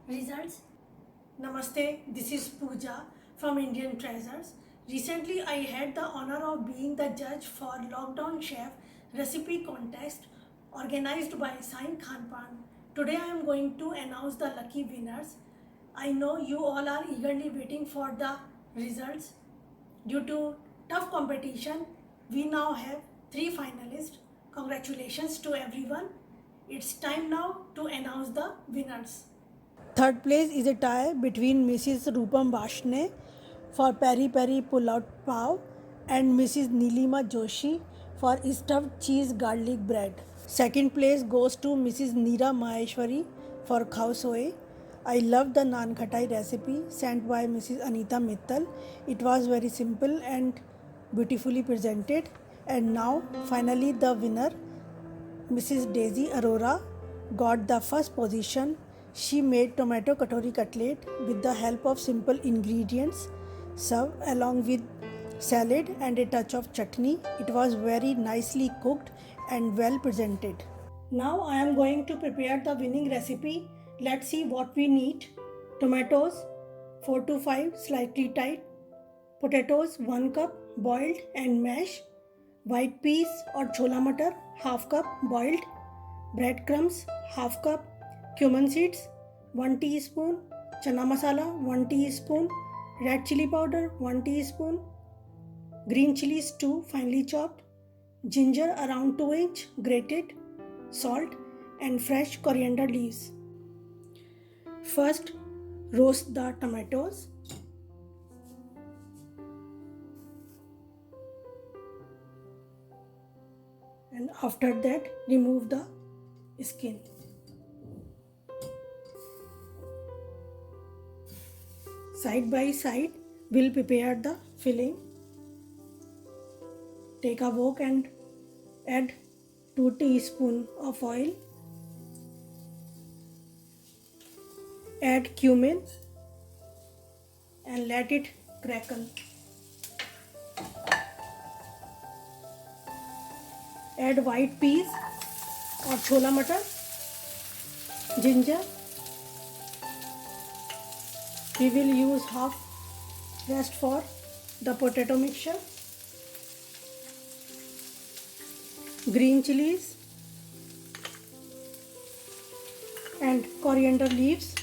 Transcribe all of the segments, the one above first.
Results. Namaste, this is Pooja from Indian Treasures. Recently, I had the honor of being the judge for Lockdown Chef Recipe Contest organized by Sain Khanpan. Today, I am going to announce the lucky winners. I know you all are eagerly waiting for the results. Due to tough competition, we now have 3 finalists. Congratulations to everyone. It's time now to announce the winners. Third place is a tie between Mrs. Rupam Vashne for Peri Peri Pulao Pav and Mrs. Nilima Joshi for stuffed cheese garlic bread. Second place goes to Mrs. Neera Maheshwari for khao soe. I love the naan khatai recipe sent by Mrs. Anita Mittal. It was very simple and beautifully presented. And now, finally, the winner, Mrs. Daisy Arora, got the first position. She made tomato katori cutlet with the help of simple ingredients, served along with salad and a touch of chutney. It was very nicely cooked and well presented. Now I am going to prepare the winning recipe. Let's see what we need. Tomatoes 4 to 5 slightly tight. Potatoes 1 cup boiled and mashed. White peas or chola matar half cup boiled. Breadcrumbs half cup. Cumin seeds 1 teaspoon. Chana masala 1 teaspoon. Red chili powder 1 teaspoon. Green chilies 2 finely chopped. Ginger around 2 inch grated. Salt and fresh coriander leaves. First, roast the tomatoes. And after that, remove the skin. Side by side, we'll prepare the filling. Take a wok and add 2 teaspoons of oil. Add cumin and let it crackle. Add white peas or chola matar, ginger. We will use half rest for the potato mixture. Green chilies and coriander leaves.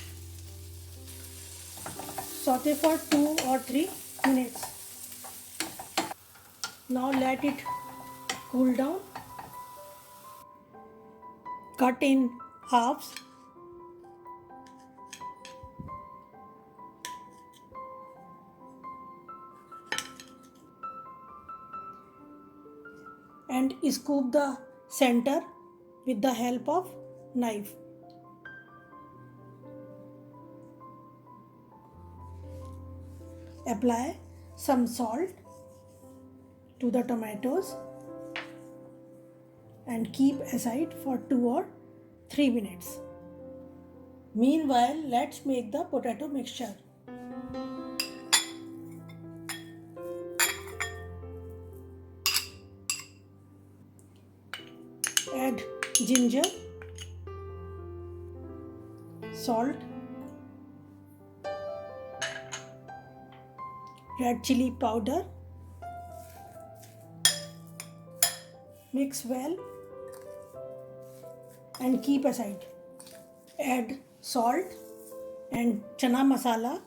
Saute for 2 or 3 minutes. Now let it cool down. Cut in halves. And scoop the center with the help of knife. Apply some salt to the tomatoes and keep aside for 2 or 3 minutes. Meanwhile, let's make the potato mixture. Add ginger, salt, red chili powder. Mix well and keep aside. Add salt and chana masala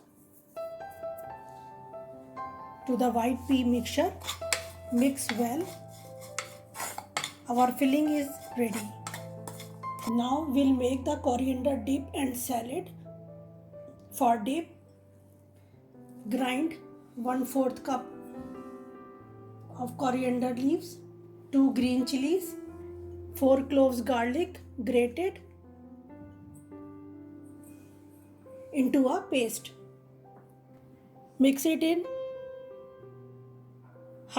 to the white pea mixture. Mix well. Our filling is ready. Now we'll make the coriander dip and salad. For dip, grind 1/4 cup of coriander leaves, 2 green chilies, 4 cloves garlic grated into a paste. Mix it in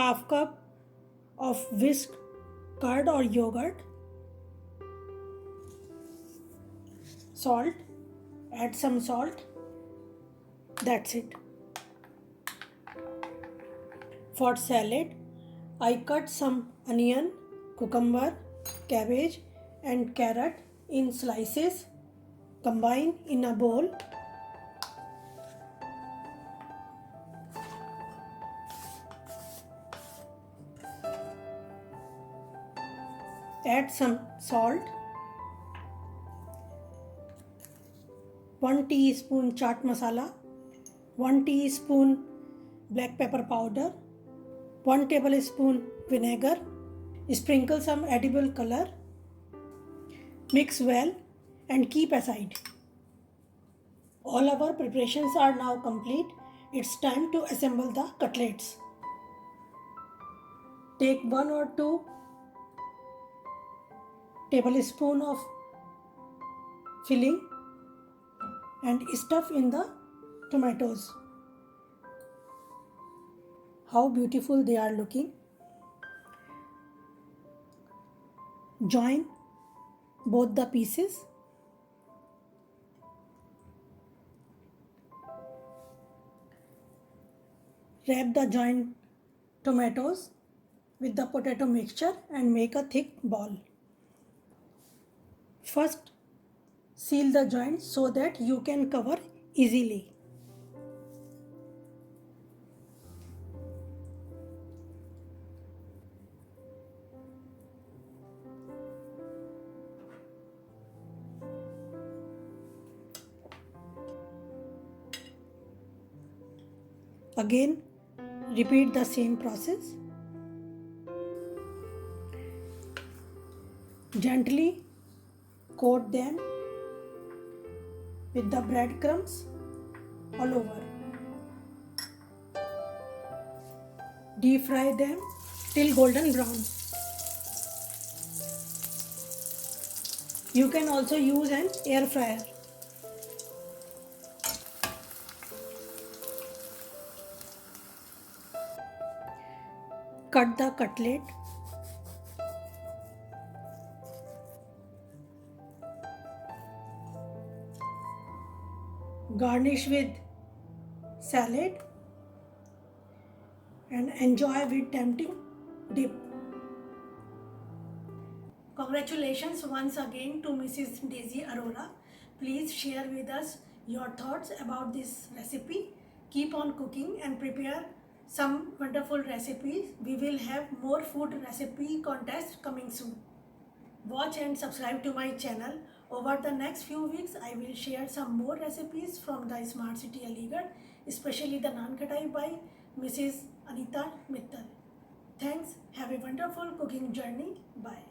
half cup of whisked curd or yogurt. Salt, add some salt. That's it. For salad, I cut some onion, cucumber, cabbage and carrot in slices. Combine in a bowl add some salt, 1 teaspoon chaat masala, 1 teaspoon black pepper powder, 1 tablespoon vinegar, sprinkle some edible color, mix well and keep aside. All our preparations are now complete. It's time to assemble the cutlets. Take 1 or 2 tablespoon of filling and stuff in the tomatoes. How beautiful they are looking. Join both the pieces. Wrap the joined tomatoes with the potato mixture and make a thick ball. First, seal the joints so that you can cover easily. Again, repeat the same process. Gently coat them with the breadcrumbs all over. Deep fry them till golden brown. You can also use an air fryer. Cut the cutlet. Garnish with salad and enjoy with tempting dip. Congratulations once again to Mrs. Daisy Arora. Please share with us your thoughts about this recipe. Keep on cooking and prepare some wonderful recipes. We will have more food recipe contests coming soon. Watch and subscribe to my channel. Over the next few weeks, I will share some more recipes from the Smart City Aligarh, especially the Naan Khatai by Mrs. Anita Mittal. Thanks. Have a wonderful cooking journey. Bye.